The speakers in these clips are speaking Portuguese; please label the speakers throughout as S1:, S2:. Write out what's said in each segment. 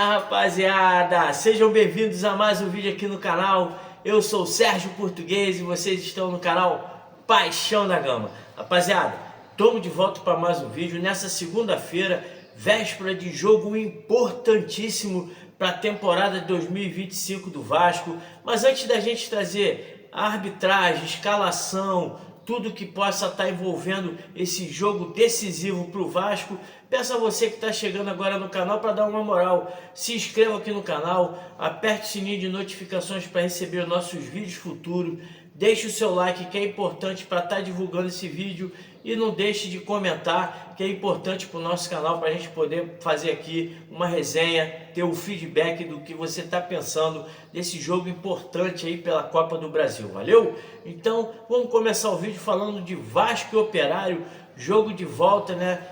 S1: Rapaziada, sejam bem-vindos a mais um vídeo aqui no canal. Eu sou o Sérgio Português e vocês estão no canal Paixão da Gama. Rapaziada, estamos de volta para mais um vídeo nessa segunda-feira, véspera de jogo importantíssimo para a temporada de 2025 do Vasco. Mas antes da gente trazer a arbitragem, escalação, tudo que possa estar envolvendo esse jogo decisivo para o Vasco, peço a você que está chegando agora no canal para dar uma moral, se inscreva aqui no canal, aperte o sininho de notificações para receber nossos vídeos futuros, deixe o seu like que é importante para estar divulgando esse vídeo e não deixe de comentar que é importante para o nosso canal, para a gente poder fazer aqui uma resenha, ter o feedback do que você está pensando desse jogo importante aí pela Copa do Brasil, valeu? Então vamos começar o vídeo falando de Vasco e Operário, jogo de volta, né,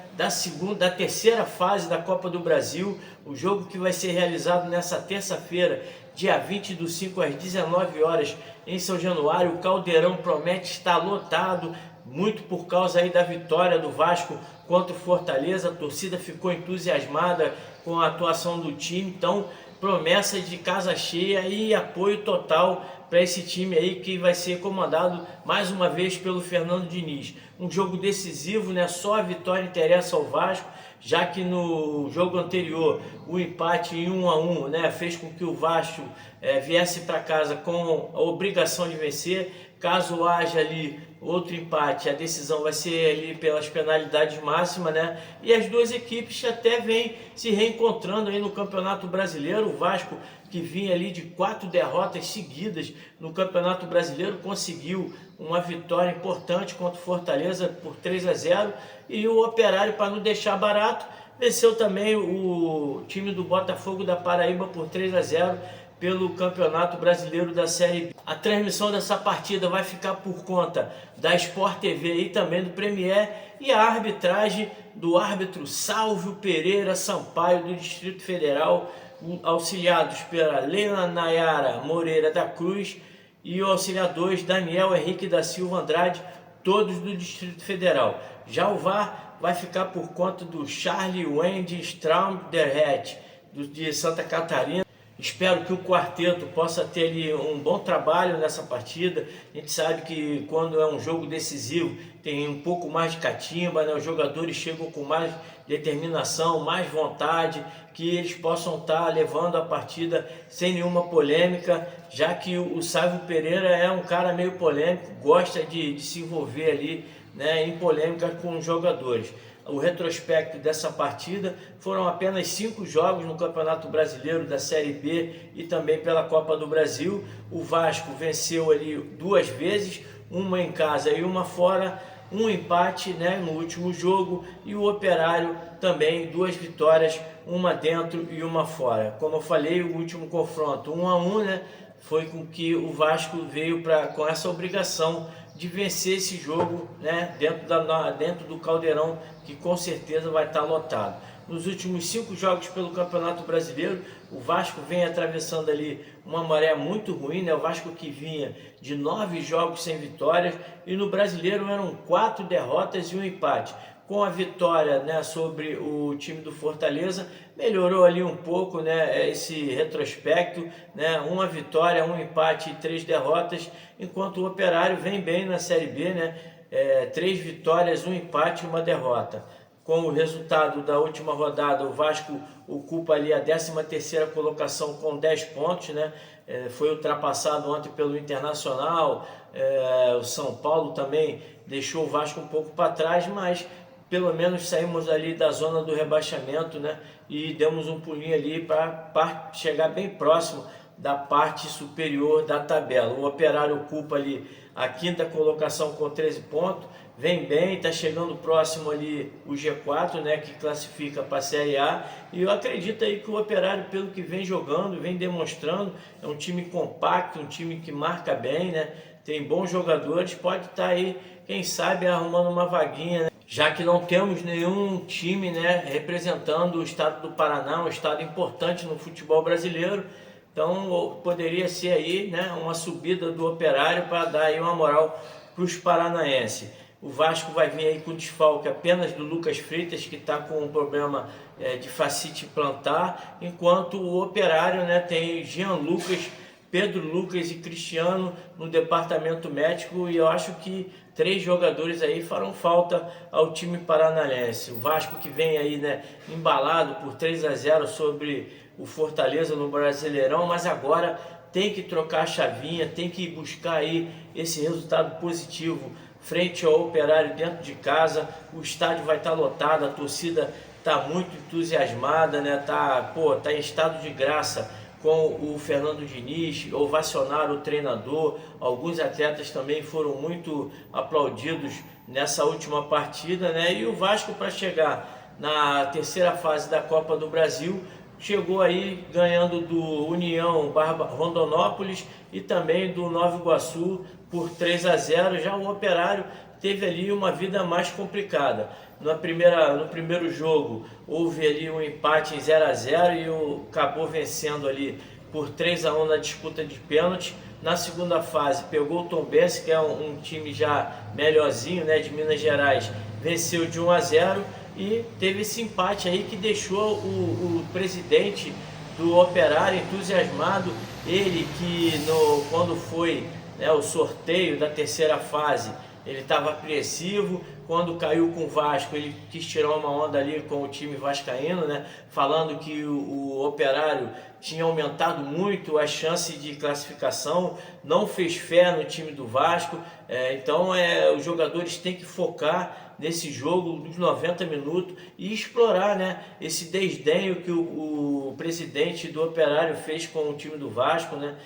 S1: da terceira fase da Copa do Brasil, o jogo que vai ser realizado nessa terça-feira, dia 20/5 às 19 horas em São Januário. O Caldeirão promete estar lotado, muito por causa aí da vitória do Vasco contra o Fortaleza. A torcida ficou entusiasmada com a atuação do time, então promessa de casa cheia e apoio total para esse time aí que vai ser comandado mais uma vez pelo Fernando Diniz. Um jogo decisivo, né? Só a vitória interessa ao Vasco, já que no jogo anterior o empate em 1-1, né, fez com que o Vasco viesse para casa com a obrigação de vencer. Caso haja ali outro empate, a decisão vai ser ali pelas penalidades máximas, né? E as duas equipes até vêm se reencontrando aí no Campeonato Brasileiro. O Vasco, que vinha ali de 4 derrotas seguidas no Campeonato Brasileiro, conseguiu uma vitória importante contra o Fortaleza por 3-0, e o Operário, para não deixar barato, venceu também o time do Botafogo da Paraíba por 3-0 pelo Campeonato Brasileiro da Série B. A transmissão dessa partida vai ficar por conta da Sport TV e também do Premier, e a arbitragem do árbitro Sálvio Pereira Sampaio, do Distrito Federal, auxiliados pela Leila Nayara Moreira da Cruz e o auxiliar 2 Daniel Henrique da Silva Andrade, todos do Distrito Federal. Já o VAR vai ficar por conta do Charlie Wendy Straumderhet, de Santa Catarina. Espero que o quarteto possa ter ali um bom trabalho nessa partida. A gente sabe que quando é um jogo decisivo tem um pouco mais de catimba, né? Os jogadores chegam com mais determinação, mais vontade, que eles possam estar levando a partida sem nenhuma polêmica, já que o Sávio Pereira é um cara meio polêmico, gosta de se envolver ali, né, em polêmica com os jogadores. O retrospecto dessa partida foram apenas 5 jogos no Campeonato Brasileiro da Série B e também pela Copa do Brasil. O Vasco venceu ali 2 vezes, uma em casa e uma fora, um empate, né, no último jogo, e o Operário também 2 vitórias, uma dentro e uma fora. Como eu falei, o último confronto 1-1, né, foi com que o Vasco veio com essa obrigação de vencer esse jogo, né, dentro do Caldeirão, que com certeza vai estar lotado. Nos últimos 5 jogos pelo Campeonato Brasileiro, o Vasco vem atravessando ali uma maré muito ruim, né? O Vasco que vinha de 9 jogos sem vitórias, e no Brasileiro eram 4 derrotas e um empate. Com a vitória, né, sobre o time do Fortaleza, melhorou ali um pouco, né, esse retrospecto, né, uma vitória, um empate e 3 derrotas, enquanto o Operário vem bem na Série B, né, 3 vitórias, um empate e uma derrota. Com o resultado da última rodada, o Vasco ocupa ali a 13ª colocação com 10 pontos, né? Foi ultrapassado ontem pelo Internacional, o São Paulo também deixou o Vasco um pouco para trás, mas pelo menos saímos ali da zona do rebaixamento, né? E demos um pulinho ali para chegar bem próximo da parte superior da tabela. O Operário ocupa ali a 5ª colocação com 13 pontos, vem bem, está chegando próximo ali o G4, né, que classifica para a Série A, e eu acredito aí que o Operário, pelo que vem jogando, vem demonstrando, é um time compacto, um time que marca bem, né, tem bons jogadores, pode estar aí, quem sabe, arrumando uma vaguinha, né, já que não temos nenhum time, né, representando o estado do Paraná, um estado importante no futebol brasileiro. Então poderia ser aí, né, uma subida do Operário para dar aí uma moral para os paranaenses. O Vasco vai vir aí com desfalque apenas do Lucas Freitas, que está com um problema de fascite plantar, enquanto o Operário, né, tem Jean Lucas, Pedro Lucas e Cristiano no departamento médico, e eu acho que 3 jogadores aí farão falta ao time paranaense. O Vasco que vem aí, né, embalado por 3-0 sobre o Fortaleza no Brasileirão, mas agora tem que trocar a chavinha, tem que buscar aí esse resultado positivo frente ao Operário dentro de casa. O estádio vai estar lotado, a torcida está muito entusiasmada, né? Tá em estado de graça com o Fernando Diniz, ovacionaram o treinador. Alguns atletas também foram muito aplaudidos nessa última partida, né? E o Vasco, para chegar na terceira fase da Copa do Brasil, chegou aí ganhando do União Rondonópolis e também do Nova Iguaçu por 3-0. Já o Operário teve ali uma vida mais complicada. No primeiro jogo houve ali um empate em 0-0 e acabou vencendo ali por 3-1 na disputa de pênalti. Na segunda fase pegou o Tombense, que é um time já melhorzinho, né, de Minas Gerais, venceu de 1-0 e teve esse empate aí que deixou o presidente do Operário entusiasmado. Ele que quando foi, né, o sorteio da terceira fase, ele estava apreensivo. Quando caiu com o Vasco, ele quis tirar uma onda ali com o time vascaíno, né, falando que o Operário tinha aumentado muito a chance de classificação, não fez fé no time do Vasco. Então os jogadores têm que focar nesse jogo dos 90 minutos e explorar, né, esse desdenho que o presidente do Operário fez com o time do Vasco, né,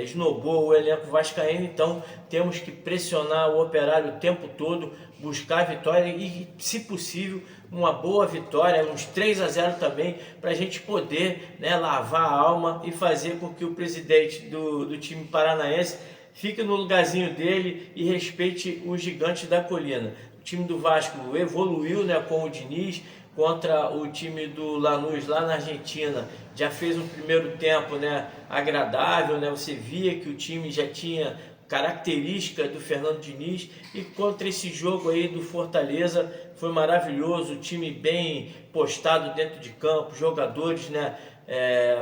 S1: esnobou o elenco vascaíno. Então temos que pressionar o Operário o tempo todo, buscar a vitória e, se possível, uma boa vitória, uns 3-0 também, para a gente poder, né, lavar a alma e fazer com que o presidente do time paranaense fique no lugarzinho dele e respeite o gigante da colina. O time do Vasco evoluiu, né, com o Diniz contra o time do Lanús lá na Argentina. Já fez um primeiro tempo, né, agradável, né? Você via que o time já tinha característica do Fernando Diniz, e contra esse jogo aí do Fortaleza foi maravilhoso, o time bem postado dentro de campo, jogadores, né,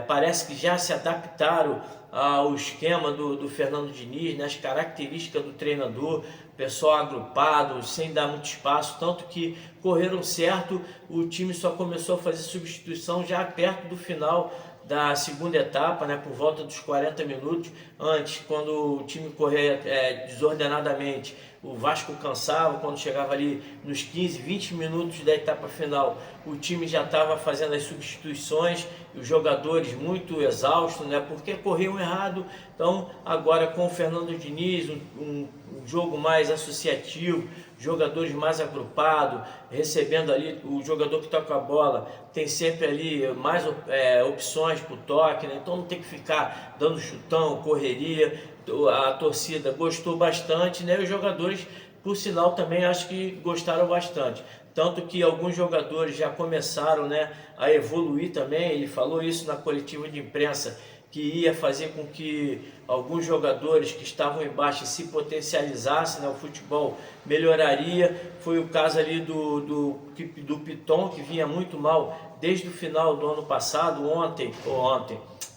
S1: parece que já se adaptaram ao esquema do Fernando Diniz, né, as características do treinador, pessoal agrupado, sem dar muito espaço, tanto que correram certo. O time só começou a fazer substituição já perto do final da segunda etapa, né, por volta dos 40 minutos. Antes, quando o time corria desordenadamente, o Vasco cansava. Quando chegava ali nos 15, 20 minutos da etapa final, o time já estava fazendo as substituições, os jogadores muito exaustos, né, porque corriam errado. Então agora com o Fernando Diniz, um jogo mais associativo, jogadores mais agrupados, recebendo ali, o jogador que toca a bola tem sempre ali mais opções para o toque, né? Então não tem que ficar dando chutão, correria. A torcida gostou bastante, né? Os jogadores, por sinal, também acho que gostaram bastante. Tanto que alguns jogadores já começaram, né, a evoluir também. Ele falou isso na coletiva de imprensa, que ia fazer com que alguns jogadores que estavam embaixo se potencializassem, né? O futebol melhoraria. Foi o caso ali do Piton, que vinha muito mal desde o final do ano passado. Ontem,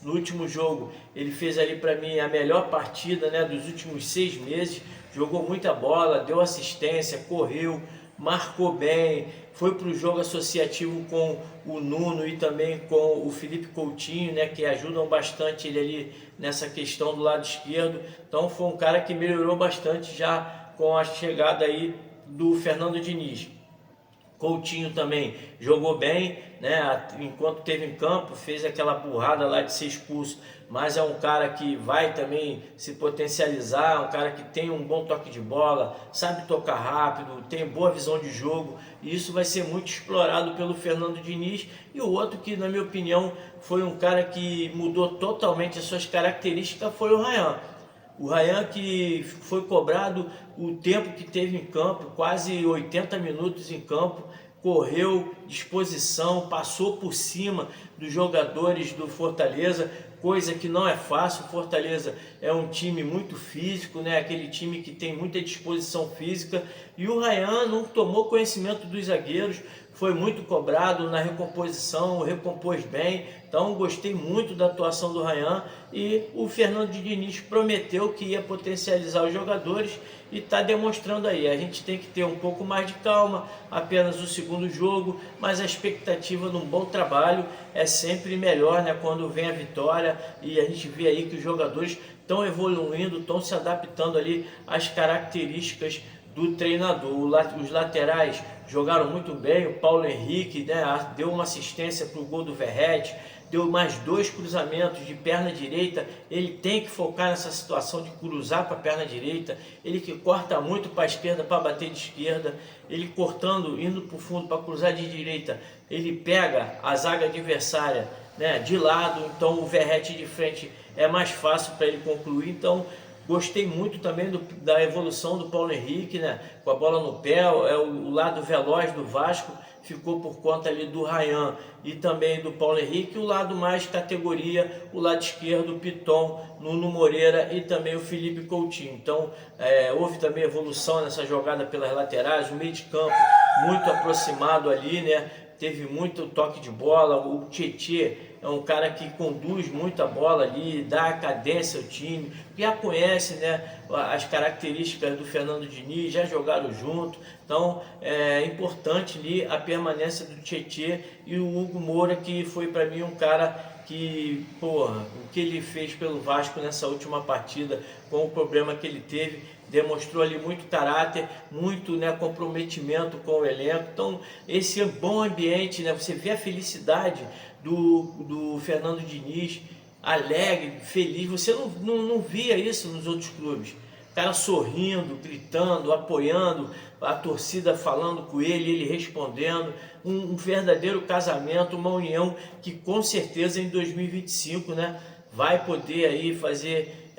S1: no último jogo, ele fez ali para mim a melhor partida, né, dos últimos 6 meses. Jogou muita bola, deu assistência, correu, marcou bem, foi para o jogo associativo com o Nuno e também com o Felipe Coutinho, né, que ajudam bastante ele ali nessa questão do lado esquerdo. Então foi um cara que melhorou bastante já com a chegada aí do Fernando Diniz. Coutinho também jogou bem, né, enquanto esteve em campo, fez aquela burrada lá de ser expulso, mas é um cara que vai também se potencializar, um cara que tem um bom toque de bola, sabe tocar rápido, tem boa visão de jogo, e isso vai ser muito explorado pelo Fernando Diniz. E o outro que, na minha opinião, foi um cara que mudou totalmente as suas características foi o Ryan. O Ryan, que foi cobrado o tempo que teve em campo, quase 80 minutos em campo, correu, disposição, passou por cima dos jogadores do Fortaleza, coisa que não é fácil. O Fortaleza é um time muito físico, né? Aquele time que tem muita disposição física, e o Ryan não tomou conhecimento dos zagueiros, foi muito cobrado na recomposição, recompôs bem. Então gostei muito da atuação do Ryan, e o Fernando Diniz prometeu que ia potencializar os jogadores e está demonstrando aí. A gente tem que ter um pouco mais de calma, apenas o segundo jogo, mas a expectativa de um bom trabalho é sempre melhor, né? Quando vem a vitória, e a gente vê aí que os jogadores estão evoluindo, estão se adaptando ali às características do treinador. Os laterais jogaram muito bem, o Paulo Henrique, né, deu uma assistência para o gol do Verratti, deu mais 2 cruzamentos de perna direita. Ele tem que focar nessa situação de cruzar para a perna direita, ele que corta muito para a esquerda para bater de esquerda, ele cortando, indo para o fundo para cruzar de direita, ele pega a zaga adversária, né, de lado, então o Verratti de frente é mais fácil para ele concluir. Então gostei muito também da evolução do Paulo Henrique, né? Com a bola no pé, é o lado veloz do Vasco ficou por conta ali do Ryan e também do Paulo Henrique. O lado mais categoria, o lado esquerdo, o Piton, Nuno Moreira e também o Felipe Coutinho. Então houve também evolução nessa jogada pelas laterais, o meio de campo muito aproximado ali, né? Teve muito toque de bola. O Tietê é um cara que conduz muito a bola ali, dá cadência ao time, já conhece, né, as características do Fernando Diniz, já jogaram junto. Então é importante ali a permanência do Tietê e o Hugo Moura, que foi para mim um cara que, porra, o que ele fez pelo Vasco nessa última partida, com o problema que ele teve, demonstrou ali muito caráter, muito, né, comprometimento com o elenco. Então esse bom ambiente, né, você vê a felicidade do Fernando Diniz, alegre, feliz. Você não via isso nos outros clubes. O cara sorrindo, gritando, apoiando, a torcida falando com ele respondendo. Um verdadeiro casamento, uma união que com certeza em 2025, né, vai poder aí fazer,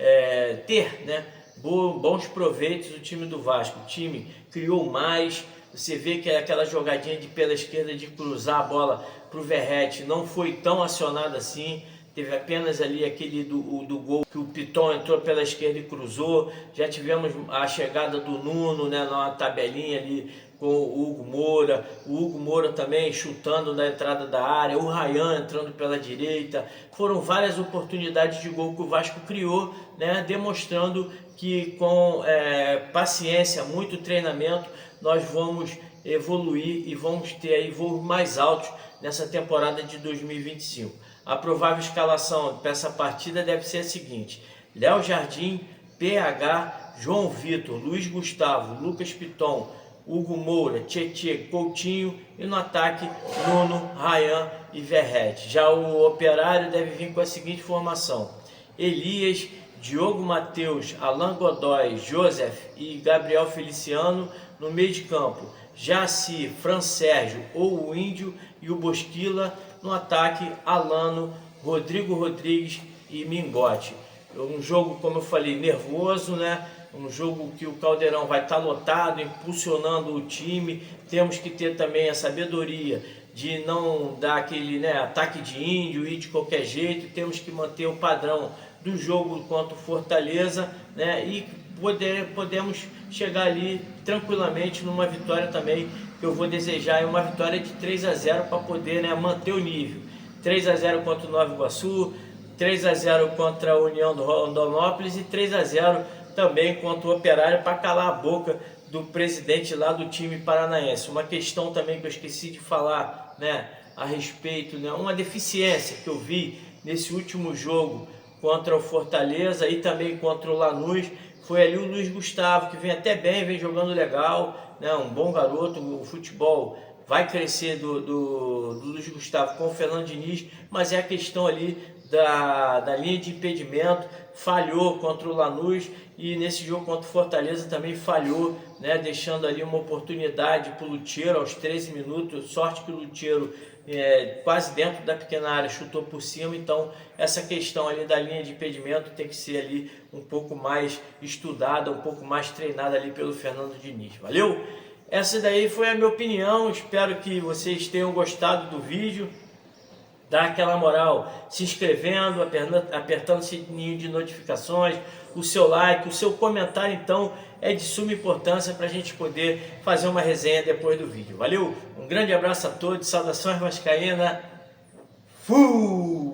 S1: ter, né, bons proveitos do time do Vasco. O time criou mais. Você vê que aquela jogadinha pela esquerda de cruzar a bola para o Verratti não foi tão acionada assim. Teve apenas ali aquele do gol que o Piton entrou pela esquerda e cruzou. Já tivemos a chegada do Nuno, né, numa tabelinha ali com o Hugo Moura. O Hugo Moura também chutando na entrada da área. O Ryan entrando pela direita. Foram várias oportunidades de gol que o Vasco criou, né, demonstrando que com paciência, muito treinamento, nós vamos evoluir e vamos ter aí voos mais altos nessa temporada de 2025. A provável escalação para essa partida deve ser a seguinte: Léo Jardim, PH, João Vitor, Luiz Gustavo, Lucas Piton, Hugo Moura, Tietê, Coutinho, e no ataque Nuno, Ryan e Verratti. Já o Operário deve vir com a seguinte formação: Elias, Diogo Matheus, Alan Godoy, Joseph e Gabriel Feliciano no meio de campo. Jaci, Fran Sérgio ou o Índio e o Bosquila no ataque, Alano, Rodrigo Rodrigues e Mingote. Um jogo, como eu falei, nervoso, né? Um jogo que o Caldeirão vai estar lotado, impulsionando o time. Temos que ter também a sabedoria de não dar aquele, né, ataque de índio, ir de qualquer jeito. Temos que manter o padrão do jogo contra o Fortaleza, né? E podemos chegar ali tranquilamente numa vitória também, que eu vou desejar, uma vitória de 3-0 para poder, né, manter o nível. 3-0 contra o Nova Iguaçu, 3-0 contra a União do Rondonópolis e 3-0 também contra o Operário, para calar a boca do presidente lá do time paranaense. Uma questão também que eu esqueci de falar, né, a respeito, né, uma deficiência que eu vi nesse último jogo contra o Fortaleza e também contra o Lanús, foi ali o Luiz Gustavo, que vem até bem, vem jogando legal, né, um bom garoto. O futebol vai crescer do Luiz Gustavo com o Fernando Diniz, mas é a questão ali da linha de impedimento. Falhou contra o Lanús e nesse jogo contra o Fortaleza também falhou, né, deixando ali uma oportunidade para o Lutero aos 13 minutos. Sorte que o Lutero, quase dentro da pequena área, chutou por cima. Então essa questão ali da linha de impedimento tem que ser ali um pouco mais estudada, um pouco mais treinada ali pelo Fernando Diniz. Valeu? Essa daí foi a minha opinião. Espero que vocês tenham gostado do vídeo. dá aquela moral se inscrevendo, apertando o sininho de notificações, o seu like, o seu comentário então é de suma importância para a gente poder fazer uma resenha depois do vídeo. Valeu? Um grande abraço a todos, saudações vascaína, fui!